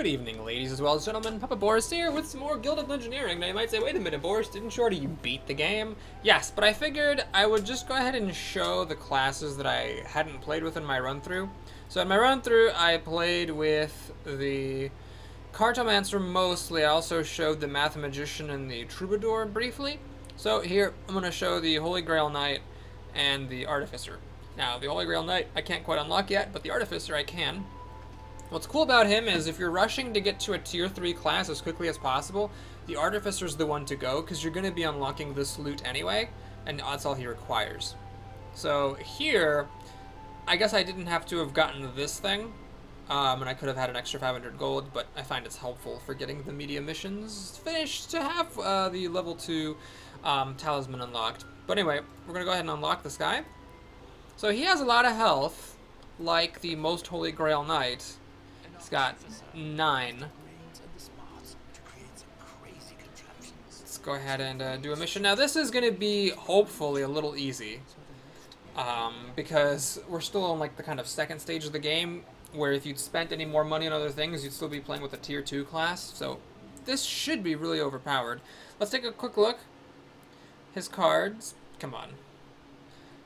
Good evening, ladies as well as gentlemen. Papa Boris here with some more Guild of Dungeoneering. Now you might say, wait a minute, Boris, didn't you already beat the game? Yes, but I figured I would just go ahead and show the classes that I hadn't played with in my run-through. So in my run-through, I played with the Cartomancer mostly. I also showed the Mathemagician and the Troubadour briefly. So here, I'm going to show the Holy Grail Knight and the Artificer. Now, the Holy Grail Knight I can't quite unlock yet, but the Artificer I can. What's cool about him is if you're rushing to get to a tier 3 class as quickly as possible, the Artificer's the one to go, because you're going to be unlocking this loot anyway, and that's all he requires. So here, I guess I didn't have to have gotten this thing, and I could have had an extra 500 gold, but I find it's helpful for getting the media missions finished to have the level 2 talisman unlocked. But anyway, we're going to go ahead and unlock this guy. So he has a lot of health, like the Most Holy Grail Knight. He's got 9. Let's go ahead and do a mission. Now this is going to be hopefully a little easy, because we're still on like the kind of second stage of the game, where if you'd spent any more money on other things, you'd still be playing with a tier 2 class. So this should be really overpowered. Let's take a quick look. His cards, come on.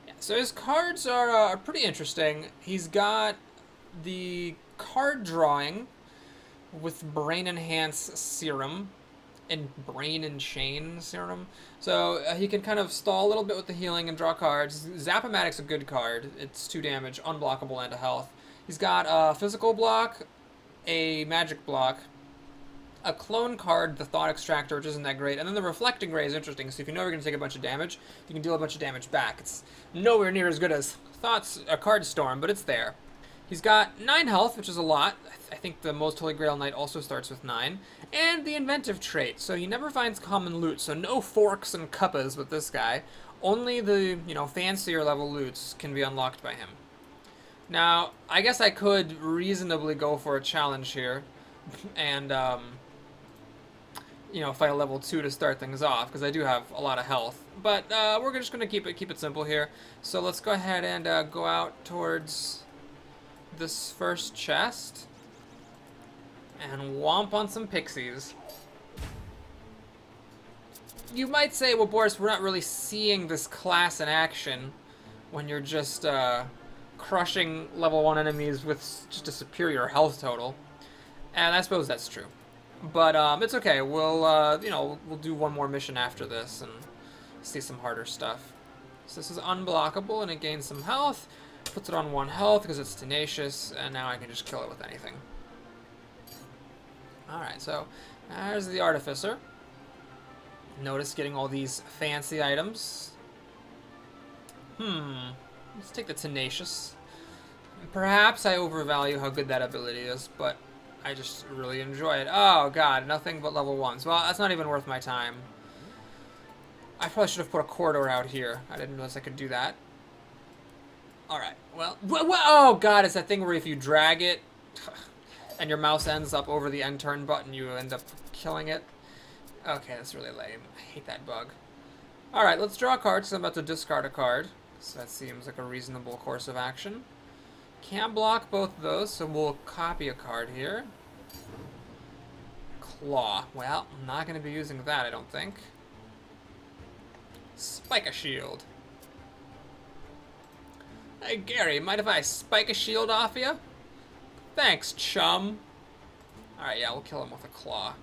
Yeah, so his cards are pretty interesting. He's got the card drawing with Brain Enhance Serum and Brain Enchain Serum. So he can kind of stall a little bit with the healing and draw cards. Zap-O-Matic's a good card. It's 2 damage, unblockable, and a health. He's got a physical block, a magic block, a clone card, the Thought Extractor, which isn't that great, and then the Reflecting Ray is interesting, so if you know you're going to take a bunch of damage, you can deal a bunch of damage back. It's nowhere near as good as Card Storm, but it's there. He's got 9 health, which is a lot. I think the Most Holy Grail Knight also starts with 9. And the Inventive trait, so he never finds common loot, so no forks and cuppas with this guy. Only the, fancier level loots can be unlocked by him. Now, I guess I could reasonably go for a challenge here and, fight a level 2 to start things off, because I do have a lot of health. But we're just going to keep it simple here. So let's go ahead and go out towards this first chest and womp on some pixies. You might say, well, Boris, we're not really seeing this class in action when you're just crushing level 1 enemies with just a superior health total. And I suppose that's true. But it's okay. We'll do one more mission after this and see some harder stuff. So this is unblockable and it gains some health. Puts it on 1 health because it's tenacious, and now I can just kill it with anything. Alright, so there's the Artificer. Notice getting all these fancy items. Let's take the tenacious. Perhaps I overvalue how good that ability is, but I just really enjoy it. Oh god, nothing but level 1s. Well, that's not even worth my time. I probably should have put a corridor out here. I didn't realize I could do that. Alright, well, oh god, it's that thing where if you drag it and your mouse ends up over the end turn button, you end up killing it. Okay, that's really lame. I hate that bug. Alright, let's draw a card, because I'm about to discard a card. So that seems like a reasonable course of action. Can't block both of those, so we'll copy a card here. Claw. Well, I'm not going to be using that, I don't think. Spike a shield. Hey, Gary, mind if I spike a shield off you? Thanks, chum. Alright, yeah, we'll kill him with a claw.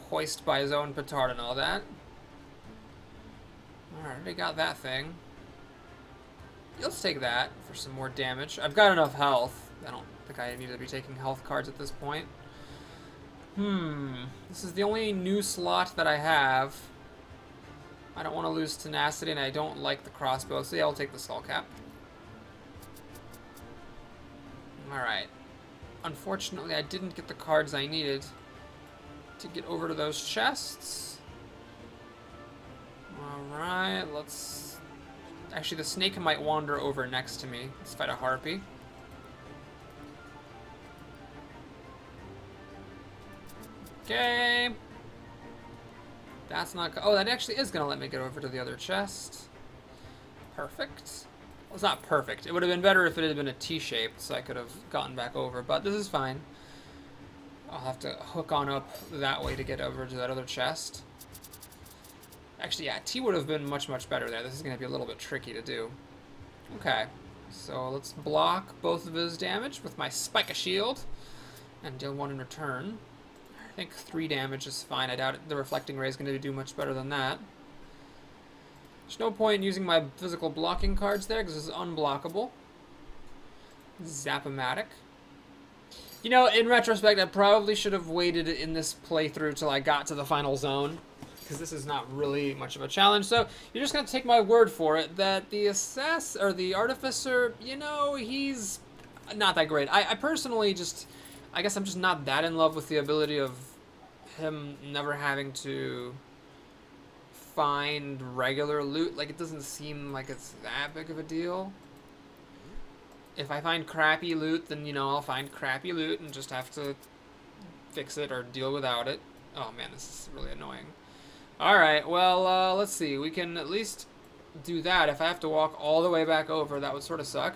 Hoist by his own petard and all that. Alright, we got that thing. Let's take that for some more damage. I've got enough health. I don't think I need to be taking health cards at this point. This is the only new slot that I have. I don't want to lose tenacity, and I don't like the crossbow, so yeah, I'll take the skull cap. Alright. Unfortunately, I didn't get the cards I needed to get over to those chests. Alright, let's... Actually, the snake might wander over next to me. Let's fight a harpy. Okay. That's not... Oh, that actually is going to let me get over to the other chest. Perfect. Well, it's not perfect. It would have been better if it had been a T-shape, so I could have gotten back over, but this is fine. I'll have to hook on up that way to get over to that other chest. Actually, yeah, T would have been much, much better there. This is going to be a little bit tricky to do. Okay, so let's block both of his damage with my Spike Shield and deal 1 in return. I think 3 damage is fine. I doubt the Reflecting Ray is going to do much better than that. There's no point in using my physical blocking cards there because this is unblockable. Zap-O-Matic. You know, in retrospect, I probably should have waited in this playthrough till I got to the final zone, because this is not really much of a challenge. So you're just going to take my word for it that the the Artificer, you know, he's not that great. I personally just, I guess I'm just not that in love with the ability of him never having to find regular loot. Like, it doesn't seem like it's that big of a deal. If I find crappy loot, then, you know, I'll find crappy loot and just have to fix it or deal without it. Oh man, this is really annoying. Alright, well, let's see. We can at least do that. If I have to walk all the way back over, that would sort of suck.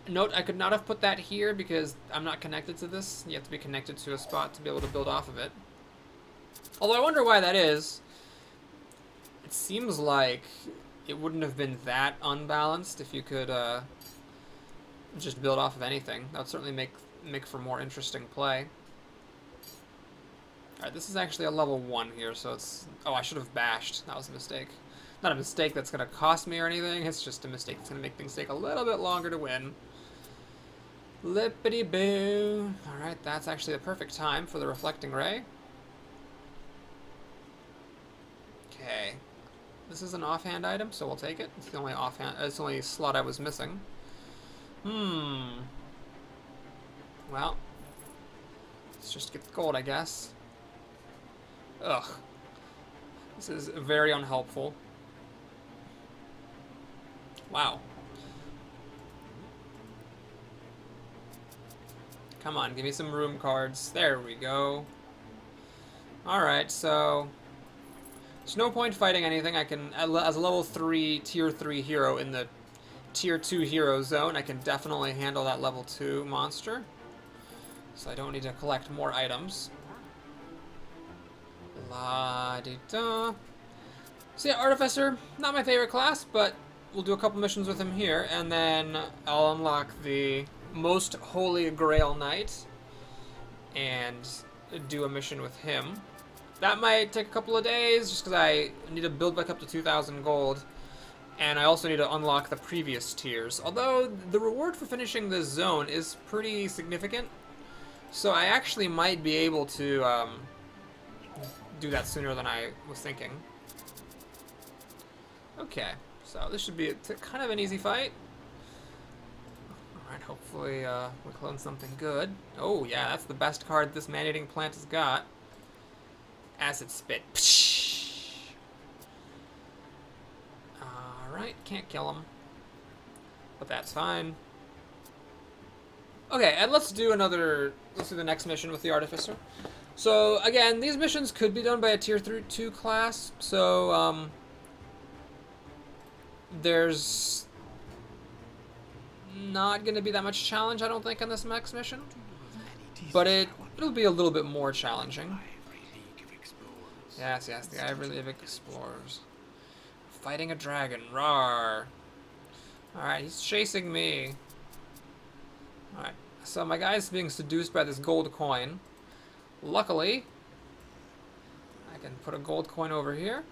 Note, I could not have put that here because I'm not connected to this. You have to be connected to a spot to be able to build off of it. Although I wonder why that is. It seems like it wouldn't have been that unbalanced if you could just build off of anything. That would certainly make for more interesting play. Alright, this is actually a level 1 here, so it's... Oh, I should have bashed. That was a mistake. Not a mistake that's going to cost me or anything, it's just a mistake that's going to make things take a little bit longer to win. Lippity-boo. Alright, that's actually the perfect time for the Reflecting Ray. Okay. This is an offhand item, so we'll take it. It's the only offhand... It's the only slot I was missing. Well, let's just get the gold, I guess. Ugh. This is very unhelpful. Wow. Come on, give me some room cards. There we go. Alright, so... There's no point fighting anything. I can, as a level 3, tier 3 hero in the tier 2 hero zone, I can definitely handle that level 2 monster. So I don't need to collect more items. La-di-da. So yeah, Artificer, not my favorite class, but we'll do a couple missions with him here, and then I'll unlock the Most Holy Grail Knight and do a mission with him. That might take a couple of days, just because I need to build back up to 2,000 gold. And I also need to unlock the previous tiers. Although, the reward for finishing this zone is pretty significant. So I actually might be able to do that sooner than I was thinking. Okay, so this should be kind of an easy fight. Alright, hopefully we clone something good. Oh yeah, that's the best card this man-eating plant has got. Acid Spit. Alright, can't kill him. But that's fine. Okay, and let's do the next mission with the Artificer. So, again, these missions could be done by a tier 2 class, so, there's not going to be that much challenge, I don't think, on this next mission. But it'll be a little bit more challenging. Yes, yes, the Ivory League Explorers. Fighting a dragon, rawr. Alright, he's chasing me. Alright, so my guy's being seduced by this gold coin. Luckily, I can put a gold coin over here.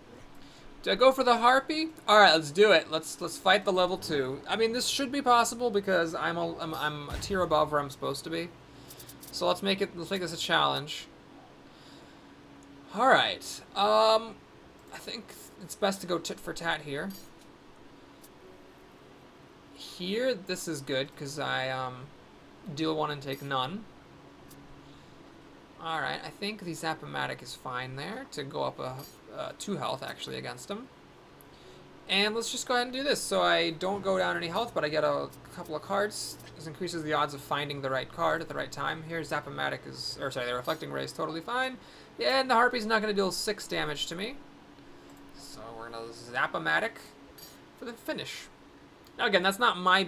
Do I go for the harpy? Alright, let's do it. Let's fight the level 2. I mean, this should be possible because I'm a tier above where I'm supposed to be. So let's make this a challenge. Alright, I think it's best to go tit for tat here. Here, this is good, because I deal 1 and take none. Alright, I think the Zap-O-Matic is fine there, to go up 2 health, actually, against him. And let's just go ahead and do this. So I don't go down any health, but I get a couple of cards. This increases the odds of finding the right card at the right time. Here, Zap-O-Matic is, or sorry, the Reflecting Ray is totally fine. Yeah, and the Harpy's not going to deal 6 damage to me. So we're going to Zap-O-Matic for the finish. Now again, that's not my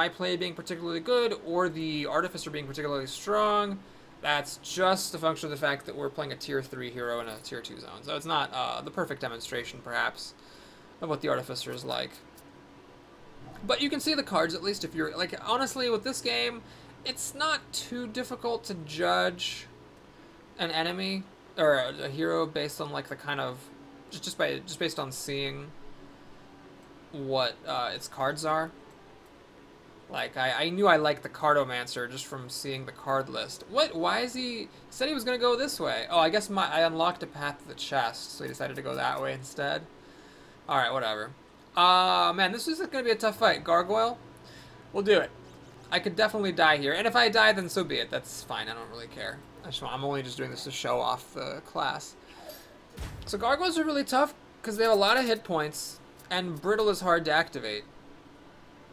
play being particularly good, or the Artificer being particularly strong. That's just a function of the fact that we're playing a tier 3 hero in a tier 2 zone. So it's not the perfect demonstration, perhaps, of what the Artificer is like. But you can see the cards, at least, if you're... Like, honestly, with this game, it's not too difficult to judge an enemy or a hero based on, like, the kind of... Just based on seeing what its cards are. Like, I knew I liked the Cardomancer just from seeing the card list. What? Why is he... He said he was going to go this way. Oh, I guess I unlocked a path to the chest, so he decided to go that way instead. Alright, whatever. Man, this is going to be a tough fight. Gargoyle? We'll do it. I could definitely die here. And if I die, then so be it. That's fine. I don't really care. I'm only just doing this to show off the class. So Gargoyles are really tough because they have a lot of hit points, and Brittle is hard to activate.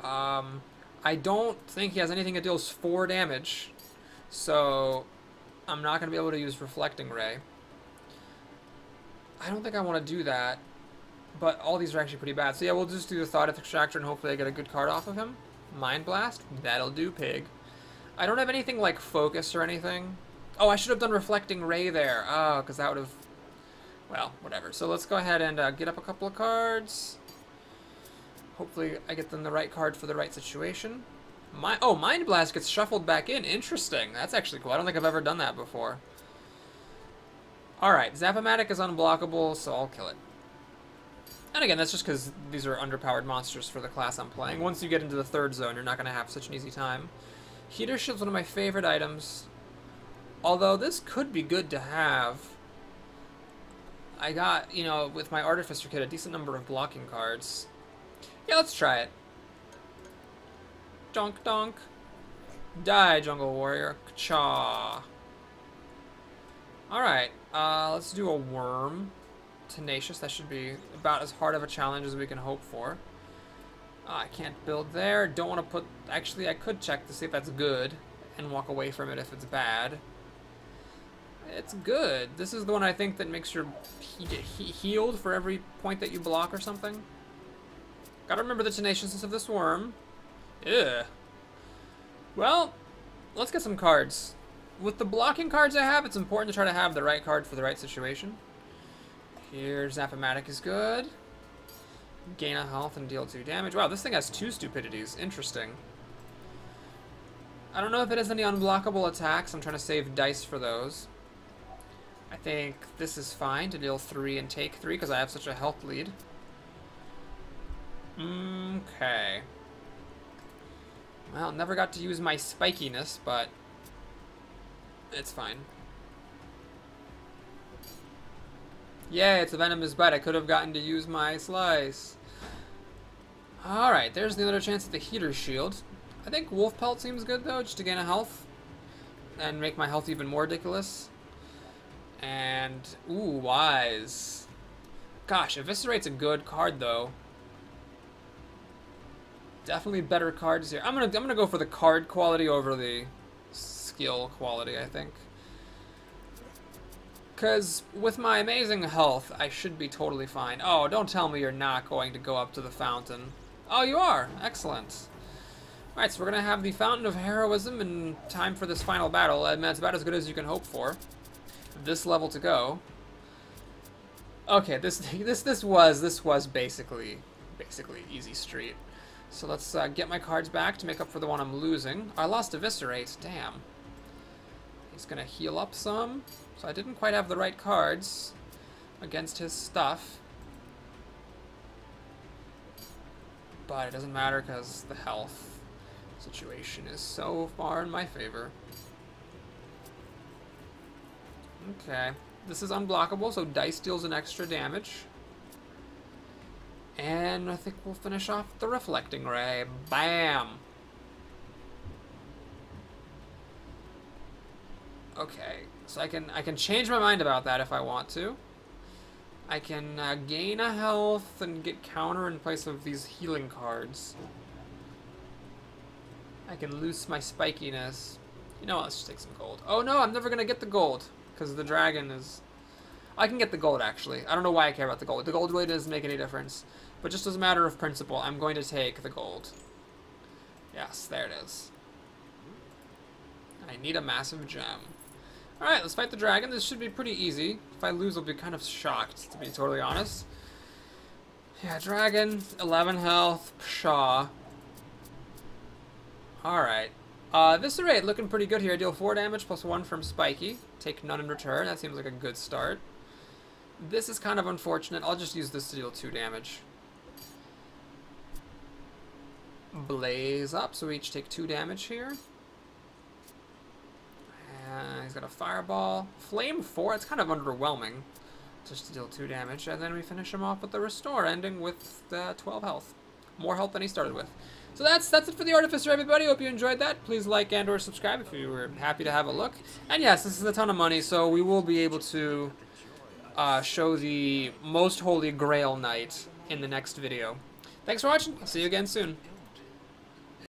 I don't think he has anything that deals 4 damage, so I'm not going to be able to use Reflecting Ray. I don't think I want to do that, but all these are actually pretty bad. So yeah, we'll just do the Thought Extractor and hopefully I get a good card off of him. Mind Blast, that'll do, pig. I don't have anything like Focus or anything. Oh, I should have done Reflecting Ray there. Oh, because that would have... Well, whatever. So let's go ahead and get up a couple of cards. Hopefully I get them the right card for the right situation. Mind Blast gets shuffled back in. Interesting. That's actually cool. I don't think I've ever done that before. Alright, Zap-O-Matic is unblockable, so I'll kill it. And again, that's just because these are underpowered monsters for the class I'm playing. Once you get into the 3rd zone, you're not going to have such an easy time. Heater Shield's one of my favorite items. Although this could be good to have. I got, you know, with my Artificer kit, a decent number of blocking cards. Yeah, let's try it. Donk donk. Die, Jungle Warrior. Ka-cha. Alright, let's do a Worm. Tenacious, that should be about as hard of a challenge as we can hope for. I can't build there. Don't want to put... Actually, I could check to see if that's good and walk away from it if it's bad. It's good. This is the one I think that makes your healed for every point that you block or something. Gotta remember the tenaciousness of this worm. Ugh. Well, let's get some cards. With the blocking cards I have, it's important to try to have the right card for the right situation. Here, Zap-O-Matic is good. Gain a health and deal 2 damage. Wow, this thing has 2 stupidities. Interesting. I don't know if it has any unblockable attacks. I'm trying to save dice for those. I think this is fine to deal 3 and take 3 because I have such a health lead. Okay. Well, never got to use my spikiness, but it's fine. Yeah, it's a venomous bite. I could have gotten to use my slice. Alright, there's the other chance at the Heater Shield. I think Wolf Pelt seems good, though, just to gain a health. And make my health even more ridiculous. And, ooh, Wise. Gosh, Eviscerate's a good card, though. Definitely better cards here. I'm gonna go for the card quality over the skill quality, I think. Because with my amazing health, I should be totally fine. Oh, don't tell me you're not going to go up to the fountain. Oh, you are. Excellent. Alright, so we're going to have the Fountain of Heroism in time for this final battle. I mean, it's about as good as you can hope for. This level to go. Okay, this was basically easy street. So let's get my cards back to make up for the one I'm losing. I lost Eviscerate. Damn. He's going to heal up some. So I didn't quite have the right cards against his stuff. But it doesn't matter because the health situation is so far in my favor. Okay. This is unblockable, so dice deals an extra damage. And I think we'll finish off with the Reflecting Ray. Bam! Okay, so I can change my mind about that if I want to. I can gain a health and get counter in place of these healing cards. I can loose my spikiness. You know what, let's just take some gold. Oh no, I'm never going to get the gold, because the dragon is... I can get the gold, actually. I don't know why I care about the gold. The gold really doesn't make any difference. But just as a matter of principle, I'm going to take the gold. Yes, there it is. I need a massive gem. Alright, let's fight the dragon. This should be pretty easy. If I lose, I'll be kind of shocked, to be totally honest. Yeah, dragon, 11 health, Pshaw. Alright. This array looking pretty good here. Deal 4 damage plus 1 from Spiky. Take none in return. That seems like a good start. This is kind of unfortunate. I'll just use this to deal 2 damage. Blaze up, so we each take 2 damage here. He's got a fireball. Flame 4, it's kind of underwhelming. Just to deal 2 damage. And then we finish him off with the restore, ending with 12 health. More health than he started with. So that's it for the Artificer, everybody. Hope you enjoyed that. Please like and or subscribe if you were happy to have a look. And yes, this is a ton of money, so we will be able to show the Most Holy Grail Knight in the next video. Thanks for watching. I'll see you again soon.